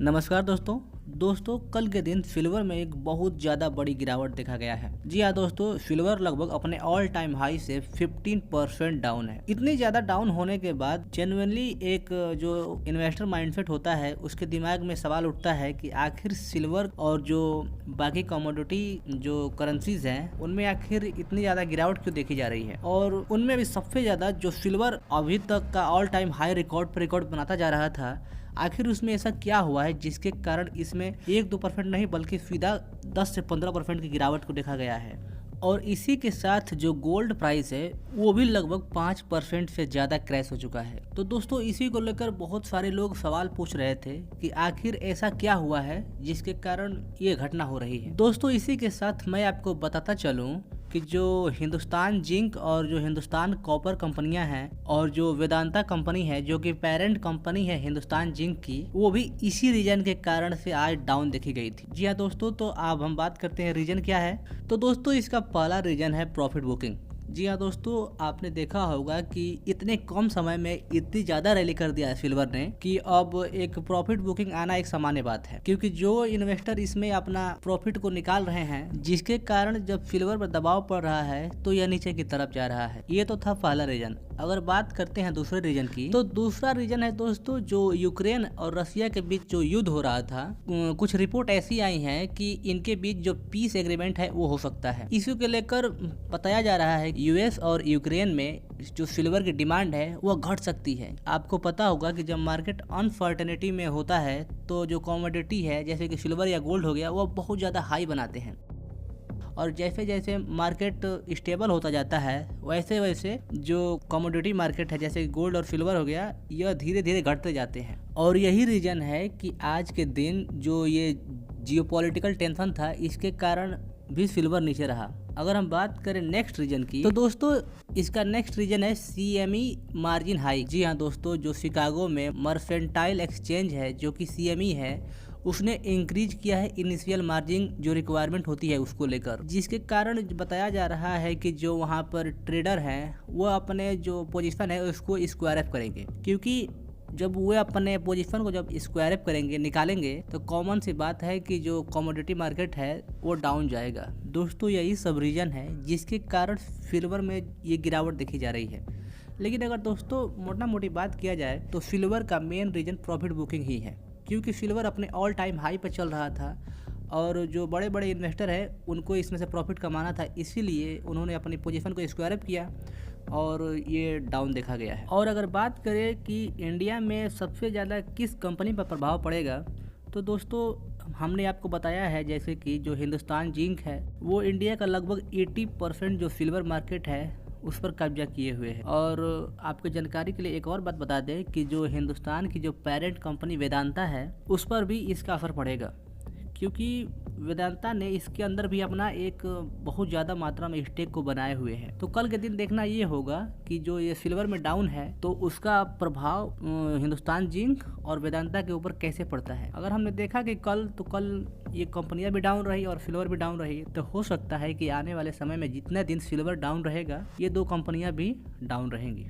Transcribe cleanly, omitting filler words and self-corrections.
नमस्कार दोस्तों कल के दिन सिल्वर में एक बहुत ज़्यादा बड़ी गिरावट देखा गया है। जी हाँ दोस्तों, सिल्वर लगभग अपने ऑल टाइम हाई से 15% डाउन है। इतनी ज़्यादा डाउन होने के बाद जेन्युइनली एक जो इन्वेस्टर माइंडसेट होता है उसके दिमाग में सवाल उठता है कि आखिर सिल्वर और जो बाकी कमोडिटी जो करेंसीज हैं उनमें आखिर इतनी ज़्यादा गिरावट क्यों देखी जा रही है। और उनमें भी सबसे ज़्यादा जो सिल्वर अभी तक का ऑल टाइम हाई रिकॉर्ड पर रिकॉर्ड बनाता जा रहा था, आखिर उसमें ऐसा क्या हुआ है जिसके कारण इसमें 1-2% नहीं बल्कि सीधा 10 से 15% की गिरावट को देखा गया है। और इसी के साथ जो गोल्ड प्राइस है वो भी लगभग 5% से ज़्यादा क्रैश हो चुका है। तो दोस्तों इसी को लेकर बहुत सारे लोग सवाल पूछ रहे थे कि आखिर ऐसा क्या हुआ है जिसके कारण ये घटना हो रही है। दोस्तों इसी के साथ मैं आपको बताता चलूँ कि जो हिंदुस्तान जिंक और जो हिंदुस्तान कॉपर कंपनियां हैं और जो वेदांता कंपनी है जो कि पेरेंट कंपनी है हिंदुस्तान जिंक की, वो भी इसी रीजन के कारण से आज डाउन देखी गई थी। जी हाँ दोस्तों, तो अब हम बात करते हैं रीजन क्या है। तो दोस्तों इसका पहला रीजन है प्रॉफिट बुकिंग। जी हाँ दोस्तों, आपने देखा होगा कि इतने कम समय में इतनी ज़्यादा रैली कर दिया है सिल्वर ने कि अब एक प्रॉफिट बुकिंग आना एक सामान्य बात है, क्योंकि जो इन्वेस्टर इसमें अपना प्रॉफिट को निकाल रहे हैं जिसके कारण जब सिल्वर पर दबाव पड़ रहा है तो यह नीचे की तरफ जा रहा है। ये तो था पहला रीजन। अगर बात करते हैं दूसरे रीजन की, तो दूसरा रीजन है दोस्तों जो यूक्रेन और रशिया के बीच जो युद्ध हो रहा था, कुछ रिपोर्ट ऐसी आई हैं कि इनके बीच जो पीस एग्रीमेंट है वो हो सकता है। इसी को लेकर बताया जा रहा है यूएस और यूक्रेन में जो सिल्वर की डिमांड है वो घट सकती है। आपको पता होगा कि जब मार्केट अनसर्टेनिटी में होता है तो जो कमोडिटी है जैसे कि सिल्वर या गोल्ड हो गया वो बहुत ज़्यादा हाई बनाते हैं, और जैसे जैसे मार्केट स्टेबल होता जाता है वैसे वैसे जो कमोडिटी मार्केट है जैसे गोल्ड और सिल्वर हो गया यह धीरे धीरे घटते जाते हैं। और यही रीज़न है कि आज के दिन जो ये जियोपॉलिटिकल टेंशन था इसके कारण भी सिल्वर नीचे रहा। अगर हम बात करें नेक्स्ट रीजन की, तो दोस्तों इसका नेक्स्ट रीजन है सीएमई मार्जिन हाई। जी हाँ दोस्तों, जो शिकागो में मर्सेंटाइल एक्सचेंज है जो कि सीएमई है उसने इंक्रीज किया है इनिशियल मार्जिन जो रिक्वायरमेंट होती है उसको लेकर, जिसके कारण बताया जा रहा है कि जो वहाँ पर ट्रेडर हैं वो अपने जो पोजीशन है उसको स्क्वायर अप करेंगे, क्योंकि जब वो अपने पोजीशन को जब स्क्वायर अप करेंगे निकालेंगे तो कॉमन सी बात है कि जो कमोडिटी मार्केट है वो डाउन जाएगा। दोस्तों यही सब रीजन है जिसके कारण सिल्वर में ये गिरावट देखी जा रही है। लेकिन अगर दोस्तों मोटा मोटी बात किया जाए तो सिल्वर का मेन रीजन प्रॉफिट बुकिंग ही है, क्योंकि सिल्वर अपने ऑल टाइम हाई पर चल रहा था और जो बड़े बड़े इन्वेस्टर हैं उनको इसमें से प्रॉफिट कमाना था, इसीलिए उन्होंने अपनी पोजीशन को स्क्वायर अप किया और ये डाउन देखा गया है। और अगर बात करें कि इंडिया में सबसे ज़्यादा किस कंपनी पर प्रभाव पड़ेगा, तो दोस्तों हमने आपको बताया है जैसे कि जो हिंदुस्तान जिंक है वो इंडिया का लगभग 80% जो सिल्वर मार्केट है उस पर कब्जा किए हुए हैं। और आपकी जानकारी के लिए एक और बात बता दें कि जो हिंदुस्तान की जो पेरेंट कंपनी वेदांता है उस पर भी इसका असर पड़ेगा, क्योंकि वेदांता ने इसके अंदर भी अपना एक बहुत ज़्यादा मात्रा में स्टेक को बनाए हुए हैं। तो कल के दिन देखना ये होगा कि जो ये सिल्वर में डाउन है तो उसका प्रभाव हिंदुस्तान जिंक और वेदांता के ऊपर कैसे पड़ता है। अगर हमने देखा कि कल ये कंपनियां भी डाउन रही और सिल्वर भी डाउन रही, तो हो सकता है कि आने वाले समय में जितने दिन सिल्वर डाउन रहेगा ये दो कंपनियां भी डाउन रहेंगी।